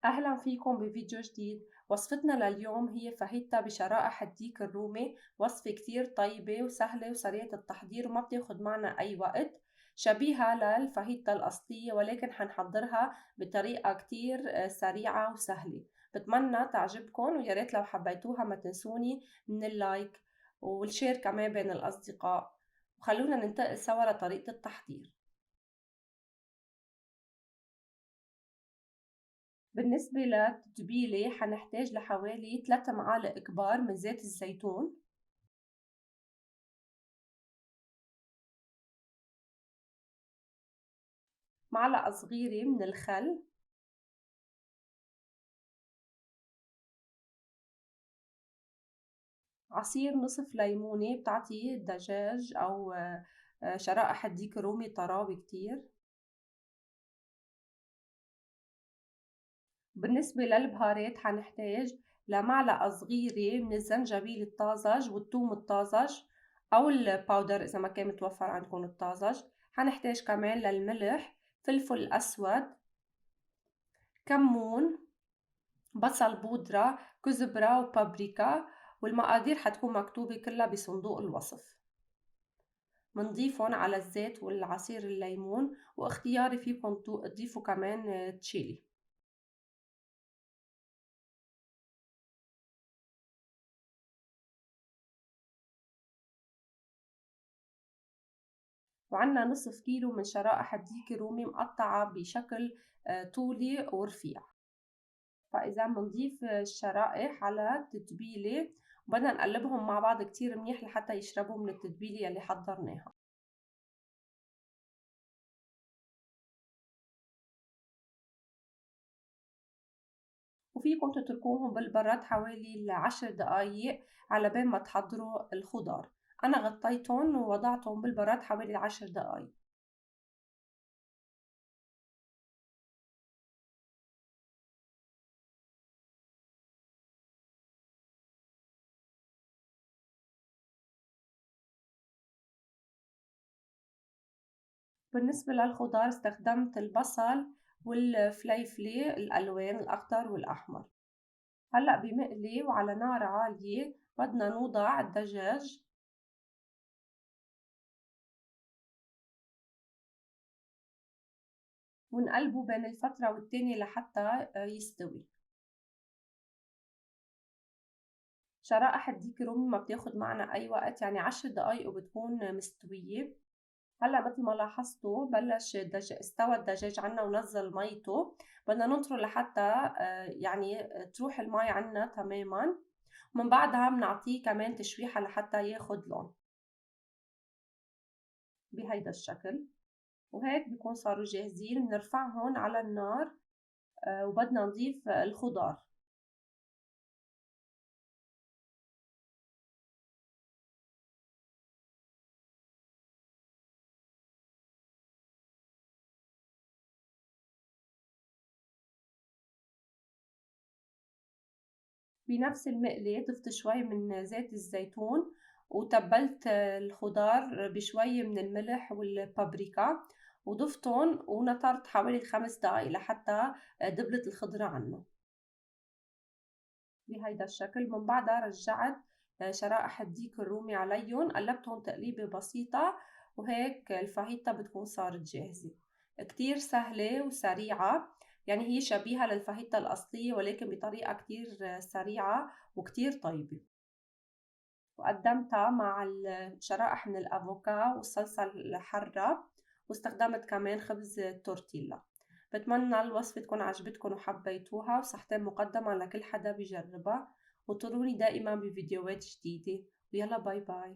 أهلا فيكم بفيديو جديد. وصفتنا لليوم هي فاهيتا بشرائح الديك الرومي. وصفة كتير طيبة وسهلة وسريعة التحضير وما بتاخد معنا أي وقت، شبيهة للفاهيتا الأصلية ولكن حنحضرها بطريقة كتير سريعة وسهلة. بتمنى تعجبكم، وياريت لو حبيتوها ما تنسوني من اللايك والشير كمان بين الأصدقاء، وخلونا ننتقل سوا لطريقة التحضير. بالنسبة للتتبيلة حنحتاج لحوالي 3 معالق كبار من زيت الزيتون، معلقة صغيرة من الخل، عصير نصف ليمونة بتعطي الدجاج أو شرائح الديك الرومي طراوة كتير. بالنسبة للبهارات حنحتاج لمعلقة صغيرة من الزنجبيل الطازج والثوم الطازج أو الباودر إذا ما كان متوفر عندكم الطازج. حنحتاج كمان للملح، فلفل أسود، كمون، بصل بودرة، كزبرة وبابريكا، والمقادير حتكون مكتوبة كلها بصندوق الوصف. منضيفهم على الزيت والعصير الليمون، واختياري فيكم تضيفوا كمان تشيلي. وعنا نصف كيلو من شرائح الديك الرومي مقطعة بشكل طولي ورفيع. فإذا بنضيف الشرائح على التتبيلة وبدنا نقلبهم مع بعض كتير منيح لحتى يشربوا من التتبيلة يلي حضرناها. وفيكم تتركوهم بالبراد حوالي 10 دقايق على بين ما تحضروا الخضار. أنا غطيتهم ووضعتهم بالبراد حوالي 10 دقايق. بالنسبة للخضار استخدمت البصل والفليفلة الألوان الأخضر والأحمر. هلأ بمقلي وعلى نار عالية بدنا نوضع الدجاج ونقلبه بين الفترة والتانية لحتى يستوي. شرائح الديك الرومي ما بتاخد معنا أي وقت، يعني 10 دقايق وبتكون مستوية. هلا مثل ما لاحظتوا بلش استوى الدجاج عنا ونزل ميته. بدنا ننطره لحتى يعني تروح المي عنا تماما، ومن بعدها بنعطيه كمان تشويحة لحتى ياخد لون بهيدا الشكل. وهيك بيكون صاروا جاهزين. بنرفعهم على النار وبدنا نضيف الخضار. بنفس المقلي ضفت شوي من زيت الزيتون، وتبلت الخضار بشوي من الملح والبابريكا، وضفتهم ونطرت حوالي 5 دقايق لحتى دبلت الخضرة عنه بهيدا الشكل. من بعدها رجعت شرائح الديك الرومي عليهم، قلبتهم تقليبة بسيطة، وهيك الفاهيتا بتكون صارت جاهزة. كتير سهلة وسريعة، يعني هي شبيهة للفاهيتا الأصلية ولكن بطريقة كتير سريعة وكتير طيبة. وقدمتها مع الشرائح من الأفوكا والصلصة الحارة، واستخدمت كمان خبز تورتيلا. بتمنى الوصفة تكون عجبتكم وحبيتوها، وصحتين مقدمة لكل حدا بيجربها. وانطروني دائما بفيديوهات جديدة، ويلا باي باي.